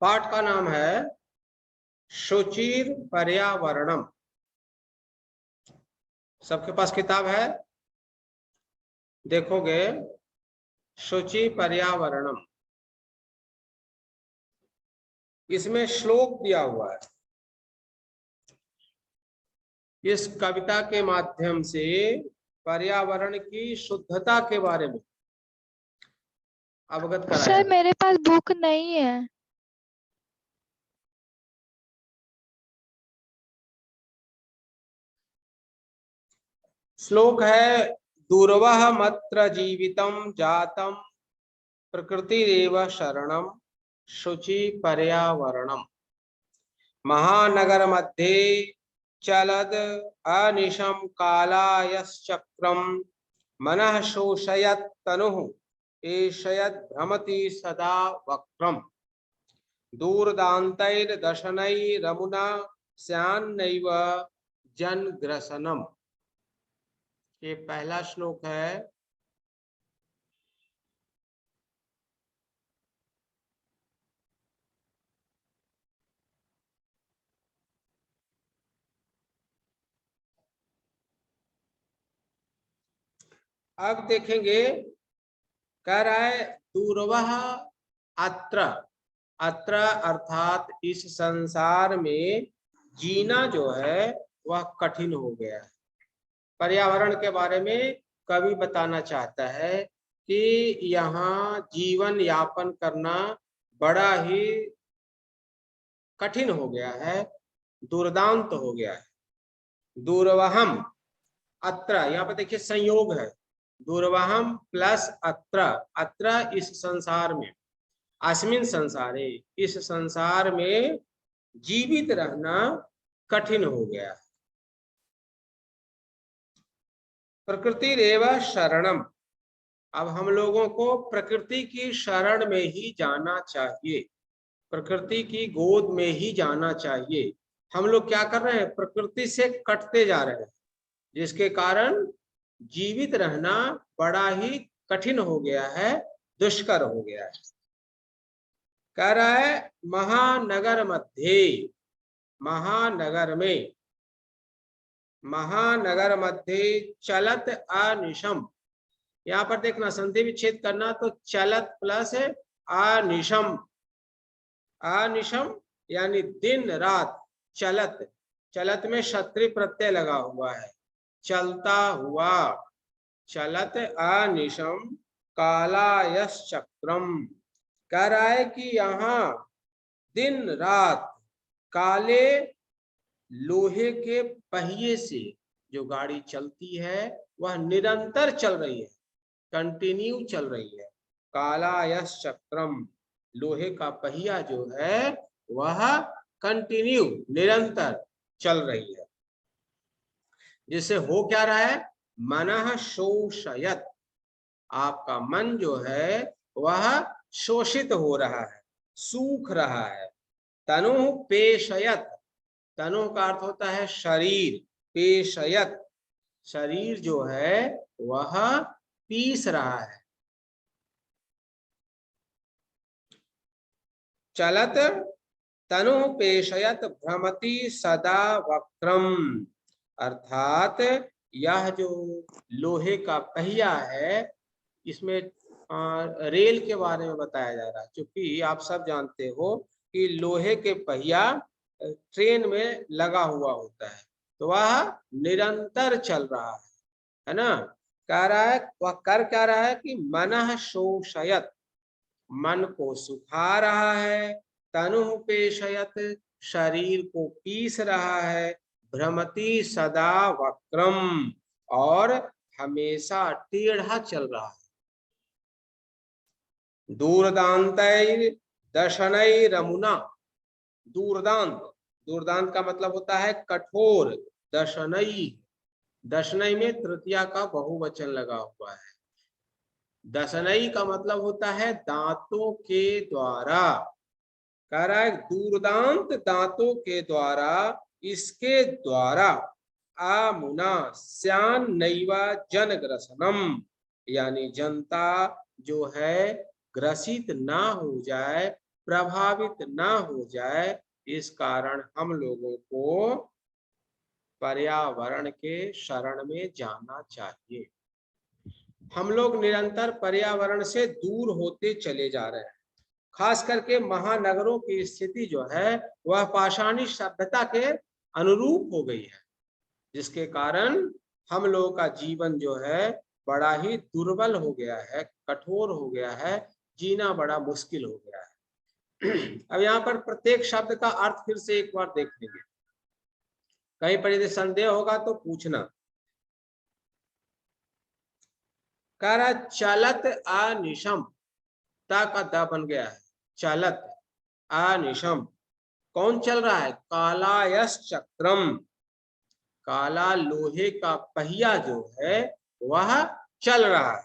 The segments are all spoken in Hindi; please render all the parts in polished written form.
पाठ का नाम है शुचिर पर्यावरणम। सबके पास किताब है? देखोगे शुचि पर्यावरणम, इसमें श्लोक दिया हुआ है। इस कविता के माध्यम से पर्यावरण की शुद्धता के बारे में अवगत कराया सर गया। मेरे पास बुक नहीं है। श्लोक है दूर्वह मत्र जीवितम जातम प्रकृतिरेव शरणम शुचि पर्यावरणम। महानगर मध्ये चलद अनिशम कालायश्चक्रम मनः शोषयत् तनुः एषयत् भ्रमति सदा वक्रम। दूरदान्तैर्दशनैरमुना स्यान्नैव जनग्रसनम। ये पहला श्लोक है। अब देखेंगे, कह रहा है दूरवह अत्र। अत्र अर्थात इस संसार में जीना जो है वह कठिन हो गया है। पर्यावरण के बारे में कवि बताना चाहता है कि यहाँ जीवन यापन करना बड़ा ही कठिन हो गया है, दुर्दांत हो गया है। दूरवहम अत्र, यहाँ पे देखिए संयोग है, दूरवहम प्लस अत्र। अत्र इस संसार में, अस्मिन संसारे इस संसार में जीवित रहना कठिन हो गया है। प्रकृति रेव शरणम, अब हम लोगों को प्रकृति की शरण में ही जाना चाहिए, प्रकृति की गोद में ही जाना चाहिए। हम लोग क्या कर रहे हैं, प्रकृति से कटते जा रहे हैं, जिसके कारण जीवित रहना बड़ा ही कठिन हो गया है, दुष्कर हो गया है। कह रहा है महानगर मध्ये, महानगर में, महानगर मध्ये चलत अनिशम। यहाँ पर देखना संधि विच्छेद करना, तो चलत प्लस अनिशम, अनिशम यानी दिन रात। चलत, चलत में क्षत्रिय प्रत्यय लगा हुआ है, चलता हुआ। चलत अनिशम कालायश्चक्रम, कह रहा है कि यहाँ दिन रात काले लोहे के पहिए से जो गाड़ी चलती है वह निरंतर चल रही है, कंटिन्यू चल रही है। कालायश्चक्रम, लोहे का पहिया जो है वह कंटिन्यू निरंतर चल रही है, जिससे हो क्या रहा है, मनः शोषयत, आपका मन जो है वह शोषित हो रहा है, सूख रहा है। तनु पेशयत, तनु का अर्थ होता है शरीर, पेशयत, शरीर जो है वह पीस रहा है। चलत तनु पेशयत भ्रमति सदा वक्रम, अर्थात यह जो लोहे का पहिया है, इसमें रेल के बारे में बताया जा रहा है। क्योंकि आप सब जानते हो कि लोहे के पहिया ट्रेन में लगा हुआ होता है, तो वह निरंतर चल रहा है ना। कह रहा है वह कर क्या रहा है कि मनः शोषयत, मन को सुखा रहा है। तनु पेशयत, शरीर को पीस रहा है। भ्रमति सदा वक्रम, और हमेशा टेढ़ा चल रहा है। दूरदान्तैर दशनैरमुना, दूरदांत, दूरदांत का मतलब होता है कठोर। दशनई, दशनई में तृतीया का बहुवचन लगा हुआ है। दशनई का मतलब होता है दांतों के द्वारा। कह रहा है दूरदांत दांतों के द्वारा, इसके द्वारा आमुना स्यान नैवा जनग्रसनम, यानी जनता जो है ग्रसित ना हो जाए, प्रभावित ना हो जाए, इस कारण हम लोगों को पर्यावरण के शरण में जाना चाहिए। हम लोग निरंतर पर्यावरण से दूर होते चले जा रहे हैं। खास करके महानगरों की स्थिति जो है वह पाषाणी सभ्यता के अनुरूप हो गई है, जिसके कारण हम लोगों का जीवन जो है बड़ा ही दुर्बल हो गया है, कठोर हो गया है, जीना बड़ा मुश्किल हो गया है। अब यहाँ पर प्रत्येक शब्द का अर्थ फिर से एक बार देख लेंगे, कहीं पर यदि संदेह होगा तो पूछना। कह रहा चलत अनिशम, ता का दा बन गया है, चलत अनिशम, कौन चल रहा है? कालायस चक्रम, काला लोहे का पहिया जो है वह चल रहा है।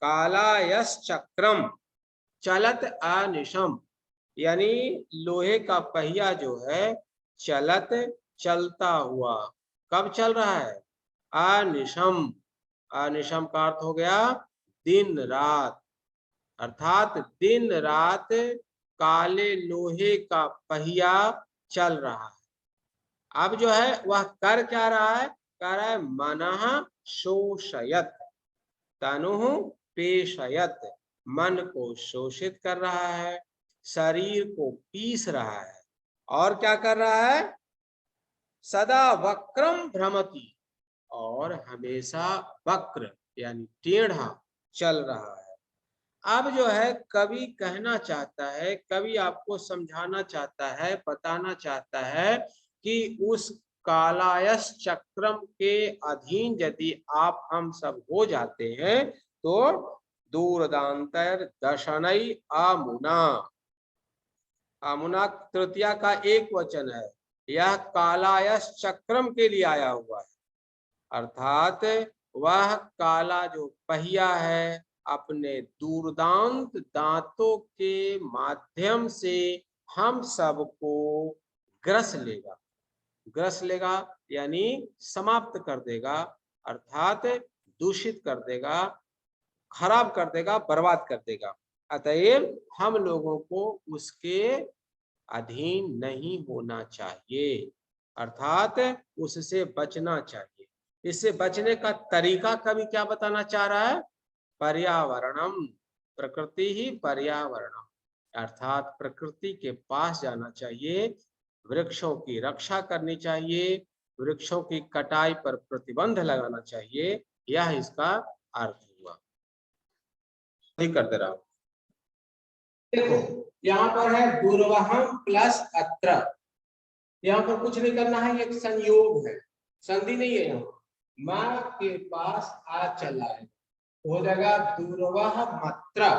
कालायस चक्रम चलत अनिशम, यानी लोहे का पहिया जो है चलत, चलता हुआ। कब चल रहा है? अनिशम, अनिशम का अर्थ हो गया दिन रात, अर्थात दिन रात काले लोहे का पहिया चल रहा है। अब जो है वह कर क्या रहा है? कह रहा है मनः शोषयत, तनुः पेशयत, मन को शोषित कर रहा है, शरीर को पीस रहा है, और क्या कर रहा है? सदा वक्रम भ्रमति, और हमेशा वक्र यानी टेढ़ा चल रहा है। अब जो है कवि कहना चाहता है, कवि आपको समझाना चाहता है, बताना चाहता है कि उस कालायस चक्रम के अधीन यदि आप हम सब हो जाते हैं तो दूरदांतर दशनई अमुना, अमुना तृतीया का एक वचन है, यह कालायस चक्रम के लिए आया हुआ है, अर्थात वह काला जो पहिया है अपने दूरदांत दांतों के माध्यम से हम सबको ग्रस लेगा, ग्रस लेगा यानी समाप्त कर देगा, अर्थात दूषित कर देगा, खराब कर देगा, बर्बाद कर देगा। अतएव हम लोगों को उसके अधीन नहीं होना चाहिए, अर्थात उससे बचना चाहिए। इससे बचने का तरीका कभी क्या बताना चाह रहा है? पर्यावरणम, प्रकृति ही पर्यावरणम, अर्थात प्रकृति के पास जाना चाहिए, वृक्षों की रक्षा करनी चाहिए, वृक्षों की कटाई पर प्रतिबंध लगाना चाहिए, यह इसका अर्थ हुआ। नहीं कर दे रहा हूं, देखो यहाँ पर है दूरवहम प्लस अत्र, यहाँ पर कुछ नहीं करना है, एक संयोग है, संधि नहीं है। यहाँ माँ के पास आ चला है, हो जाएगा दूरवह मात्रा।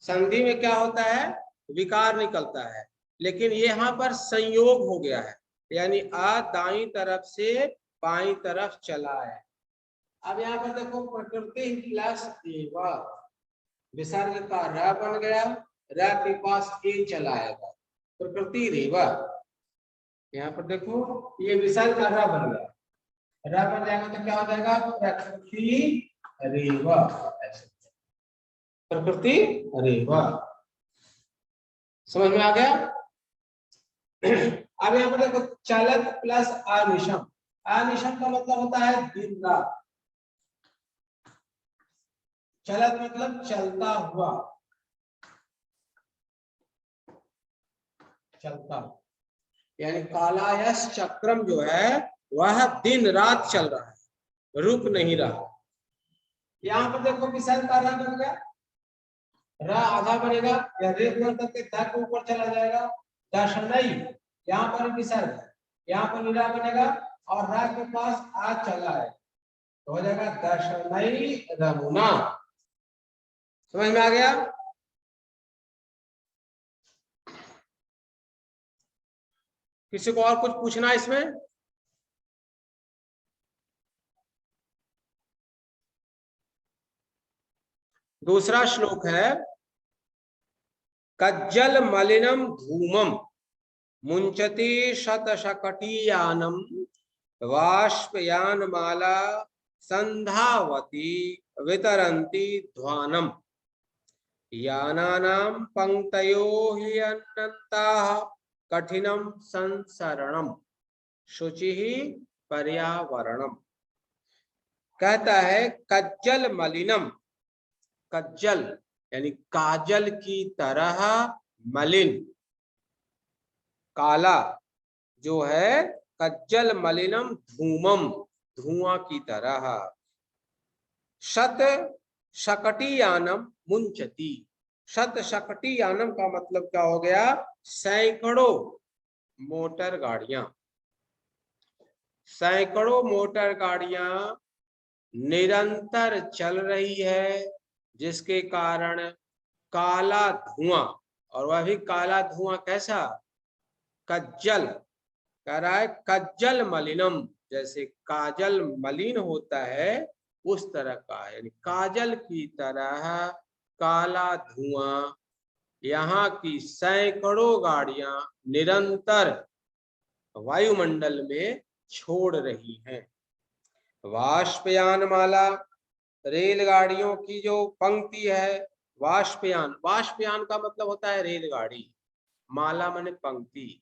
संधि में क्या होता है? विकार निकलता है, लेकिन ये यहाँ पर संयोग हो गया है, यानी आ दाई तरफ से बाई तरफ चला है। अब यहाँ पर देखो प्रकृति प्लस एव, विसर्ग का र बन गया, र के पास ए चलाएगा, प्रकृति रेवा। यहाँ पर देखो ये विसर्ग का र बन गया, र बन जाएगा तो क्या हो जाएगा? प्रकृति रेवा, प्रकृति रेवा। समझ में आ गया? अब यहाँ पर देखो चलत प्लस अनिशम, अनिशम का मतलब होता है दिन रात, चलत मतलब चलता हुआ, चलता, यानी कालायस चक्रम जो है वह दिन रात चल रहा है, रुक नहीं रहा। यहाँ पर देखो विसर्ग का रा बन गया, रा आधा बनेगा, या रे पूरा करके धा के ऊपर चला जाएगा, दशनई, यहाँ पर विसर्ग है, यहाँ पर निरा बनेगा और रा के पास आ चला है, तो हो जाएगा दशनई रमुना। समझ में आ गया? किसी को और कुछ पूछना है इसमें? दूसरा श्लोक है कज्जल मलिनम धूमम मुंचति शतशकटीयानम वाष्पयान माला संधावती वितरंती ध्वानम। यानानां पंक्तयो हि अनन्ताः कठिनम संसरणम शुचिः पर्यावरणम। कहता है कज्जल मलिनम, कज्जल यानी काजल की तरह मलिन, काला जो है, कज्जल मलिनम धूमम, धुआं की तरह। शत शकटियानम मुंचती, शत शकटियानम का मतलब क्या हो गया? सैकड़ों मोटर गाड़ियां, सैकड़ों मोटर गाड़ियां निरंतर चल रही है, जिसके कारण काला धुआं, और वह भी काला धुआं कैसा? कज्जल, कह रहा है कज्जल मलिनम, जैसे काजल मलिन होता है उस तरह का, यानी काजल की तरह काला धुआं यहाँ की सैकड़ों गाड़ियां निरंतर वायुमंडल में छोड़ रही हैं। वाष्पयान माला, रेलगाड़ियों की जो पंक्ति है, वाष्पयान, वाष्पयान का मतलब होता है रेलगाड़ी, माला माने पंक्ति।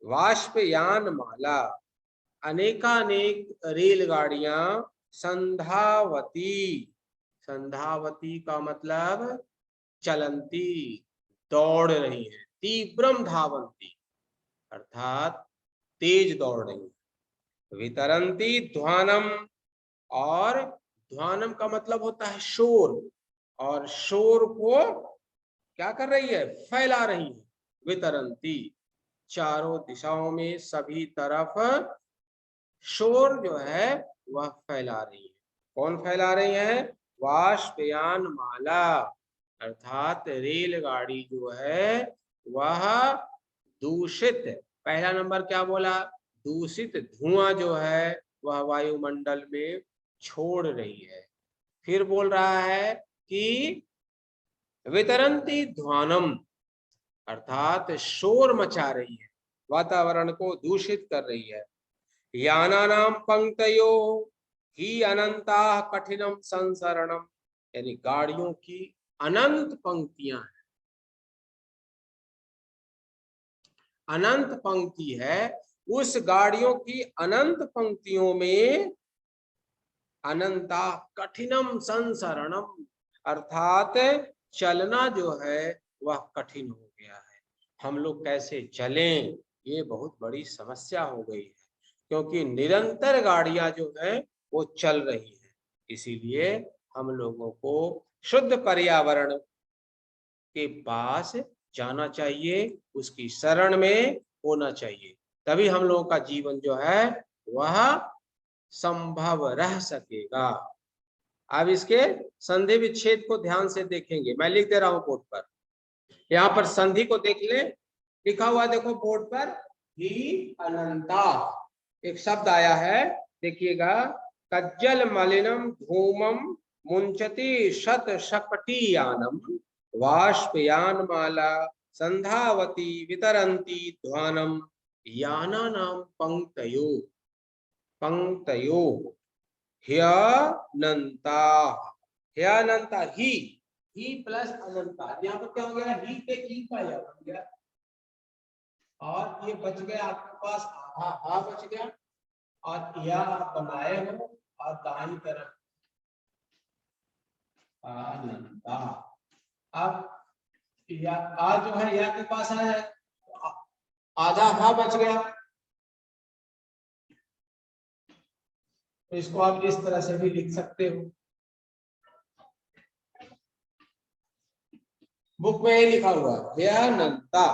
वाष्पयान माला, अनेकानेक रेलगाड़ियां संधावती, संधावती का मतलब चलंती, दौड़ रही है। तीव्रम धावंती अर्थात तेज दौड़ रही है। वितरंती ध्वानम, और ध्वानम का मतलब होता है शोर, और शोर को क्या कर रही है? फैला रही है। वितरंती, चारों दिशाओं में सभी तरफ शोर जो है वह फैला रही है। कौन फैला रही है? वाष्पयान माला, अर्थात रेलगाड़ी जो है वह दूषित, पहला नंबर क्या बोला? दूषित धुआं जो है वह वायुमंडल में छोड़ रही है। फिर बोल रहा है कि वितरंती ध्वानम, अर्थात शोर मचा रही है, वातावरण को दूषित कर रही है। यानानां पंक्तयो ही अनंता कठिनम संसरणम, यानी गाड़ियों की अनंत पंक्तियां हैं, अनंत पंक्ति है। उस गाड़ियों की अनंत पंक्तियों में अनंता कठिनम संसरणम, अर्थात चलना जो है वह कठिन हो गया है। हम लोग कैसे चलें, ये बहुत बड़ी समस्या हो गई है, क्योंकि निरंतर गाड़ियां जो है वो चल रही है। इसीलिए हम लोगों को शुद्ध पर्यावरण के पास जाना चाहिए, उसकी शरण में होना चाहिए, तभी हम लोगों का जीवन जो है वह संभव रह सकेगा। अब इसके संधि विच्छेद को ध्यान से देखेंगे, मैं लिख दे रहा हूं बोर्ड पर। यहाँ पर संधि को देख ले, लिखा हुआ देखो बोर्ड पर, ही अनंता, एक शब्द आया है, देखिएगा, कज्जल मलिनम धूमम मुंचती शत शकटियानम वाष्पयान माला संधावती वितरंती ध्वानम यानानां पंक्तयो, पंक्तयो ह्यनंता, ह्यनंता, ही प्लस अनंता, यहाँ पर क्या हो गया? ही पे ई का या बन गया, और ये बच गया आपके पास आधा हा बच गया, और या आप बनाए हो और दाईं तरफ अनंता। अब या आ जो है या के पास आ जाए, आधा हा बच गया, तो इसको आप इस तरह से भी लिख सकते हो। बुक में ये लिखा हुआ है ह्यनंता।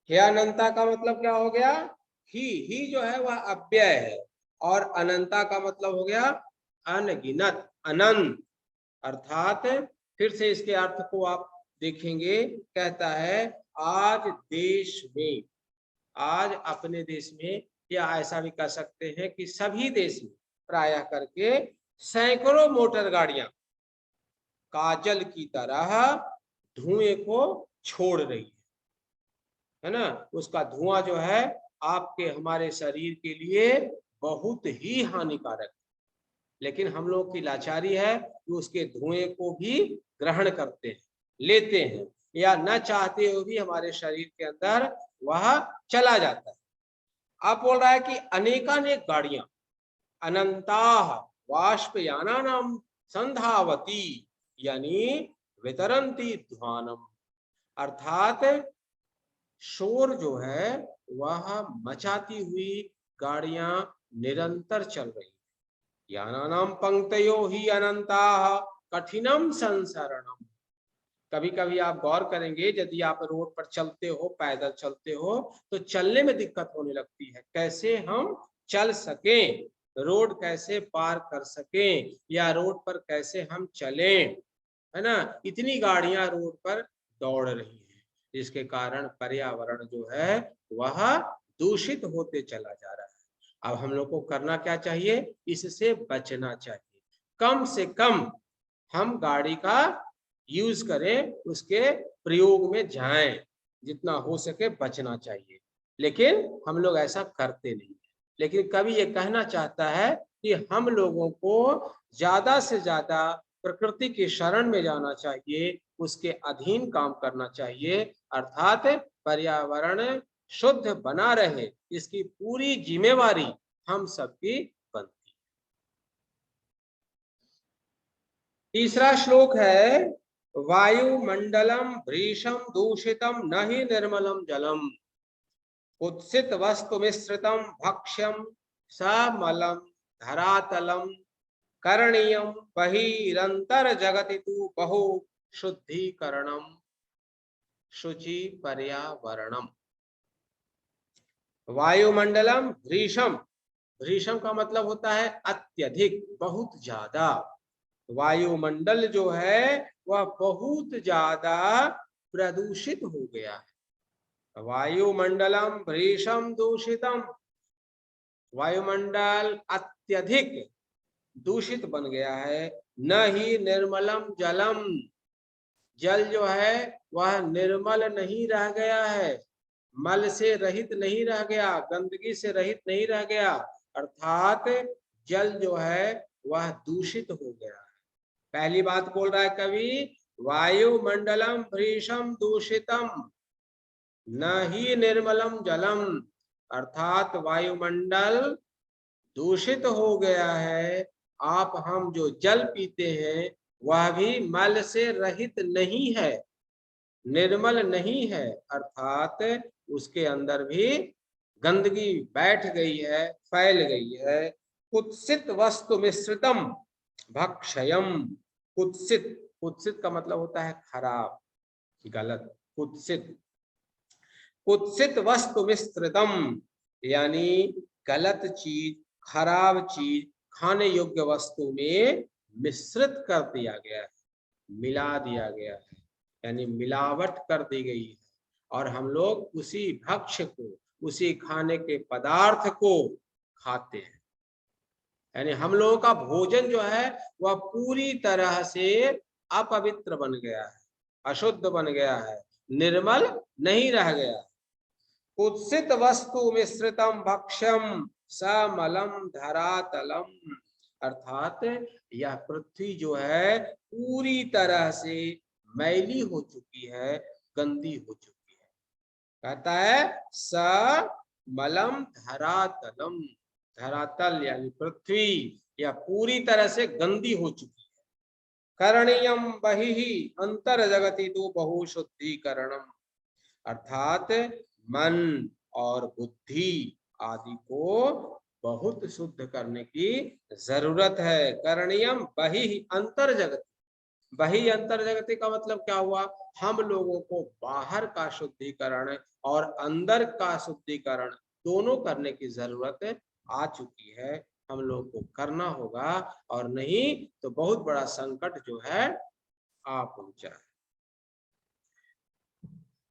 ह्यनंता का मतलब क्या हो गया? ही जो है वह अव्यय है, और अनंता का मतलब हो गया अनगिनत, अनंत, अर्थात फिर से इसके अर्थ को आप देखेंगे, कहता है आज देश में, आज अपने देश में, या ऐसा भी कह सकते हैं कि सभी देश में प्रायः करके सैकड़ों मोटर गाड़ियां काजल की तरह धुएं को छोड़ रही है ना। उसका धुआं जो है आपके हमारे शरीर के लिए बहुत ही हानिकारक है। लेकिन हम लोग की लाचारी है कि उसके धुएं को भी ग्रहण करते हैं, लेते हैं, या न चाहते हुए भी हमारे शरीर के अंदर वह चला जाता है। अब बोल रहा है कि अनेकानेक गाड़ियां, अनंताः वाष्पयानानां संधावती, यानी वितरन्ति ध्वानम, अर्थात शोर जो है वह मचाती हुई गाड़ियां निरंतर चल रही है। यानानां पंक्तयो ही अनंताः कठिनम संसरणम। कभी कभी आप गौर करेंगे, यदि आप रोड पर चलते हो, पैदल चलते हो, तो चलने में दिक्कत होने लगती है। कैसे हम चल सकें, रोड कैसे पार कर सकें, या रोड पर कैसे हम चलें, है ना। इतनी गाड़ियां रोड पर दौड़ रही हैं, जिसके कारण पर्यावरण जो है वह दूषित होते चला जा रहा है। अब हम लोग को करना क्या चाहिए, इससे बचना चाहिए। कम से कम हम गाड़ी का यूज करें, उसके प्रयोग में जाएं, जितना हो सके बचना चाहिए। लेकिन हम लोग ऐसा करते नहीं। लेकिन कभी ये कहना चाहता है कि हम लोगों को ज्यादा से ज्यादा प्रकृति की शरण में जाना चाहिए, उसके अधीन काम करना चाहिए, अर्थात पर्यावरण शुद्ध बना रहे, इसकी पूरी जिम्मेवारी हम सबकी बनती है। तीसरा श्लोक है, वायुमंडलम भृशम दूषितम न हि निर्मलम जलम, कुत्सित वस्तु मिश्रितम भक्ष्यम समलम धरातलम, करणीयम बहिरंतर जगति तु बहु शुद्धिकरणम शुचि पर्यावरणम। वायुमंडलम भृशम, भृशम का मतलब होता है अत्यधिक, बहुत ज्यादा। वायुमंडल जो है वह बहुत ज्यादा प्रदूषित हो गया है। वायुमंडलम भृशम दूषितम, वायुमंडल अत्यधिक दूषित बन गया है। न ही निर्मलम जलम, जल जो है वह निर्मल नहीं रह गया है, मल से रहित नहीं रह गया, गंदगी से रहित नहीं रह गया, अर्थात जल जो है वह दूषित हो गया है। पहली बात बोल रहा है कवि, वायुमंडलम भृशम दूषितम न ही निर्मलम जलम, अर्थात वायुमंडल दूषित हो गया है। आप हम जो जल पीते हैं वह भी मल से रहित नहीं है, निर्मल नहीं है, अर्थात उसके अंदर भी गंदगी बैठ गई है, फैल गई है। कुत्सित वस्तु मिश्रितम भक्षयम, कुत्सित, कुत्सित का मतलब होता है खराब, गलत, कुत्सित, कुत्सित वस्तु मिश्रितम, यानी गलत चीज, खराब चीज खाने योग्य वस्तु में मिश्रित कर दिया गया है, मिला दिया गया है, यानी मिलावट कर दी गई है। और हम लोग उसी भक्ष्य को, उसी खाने के पदार्थ को खाते हैं। यानी हम लोगों का भोजन जो है वह पूरी तरह से अपवित्र बन गया है, अशुद्ध बन गया है, निर्मल नहीं रह गया। कुत्सित वस्तु मिश्रितम भक्ष्यम समलम धरातलम, अर्थात यह पृथ्वी जो है पूरी तरह से मैली हो चुकी है, गंदी हो चुकी है। कहता है समलम धरातलम, धरातल यानी पृथ्वी यह पूरी तरह से गंदी हो चुकी है। करणीयम बहिहि अंतर जगति तो बहु शुद्धिकरणम, अर्थात मन और बुद्धि आदि को बहुत शुद्ध करने की जरूरत है। करणीयम बहिहि अंतर जगति, बहि अंतर जगति का मतलब क्या हुआ, हम लोगों को बाहर का शुद्धिकरण और अंदर का शुद्धिकरण दोनों करने की जरूरत आ चुकी है, हम लोग को करना होगा, और नहीं तो बहुत बड़ा संकट जो है आ पहुंचा है।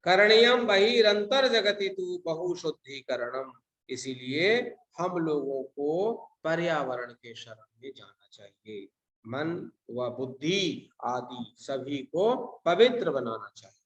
करणीयम बहिरंतर जगति तु बहु शुद्धिकरणम, इसीलिए हम लोगों को पर्यावरण के शरण में जाना चाहिए, मन व बुद्धि आदि सभी को पवित्र बनाना चाहिए।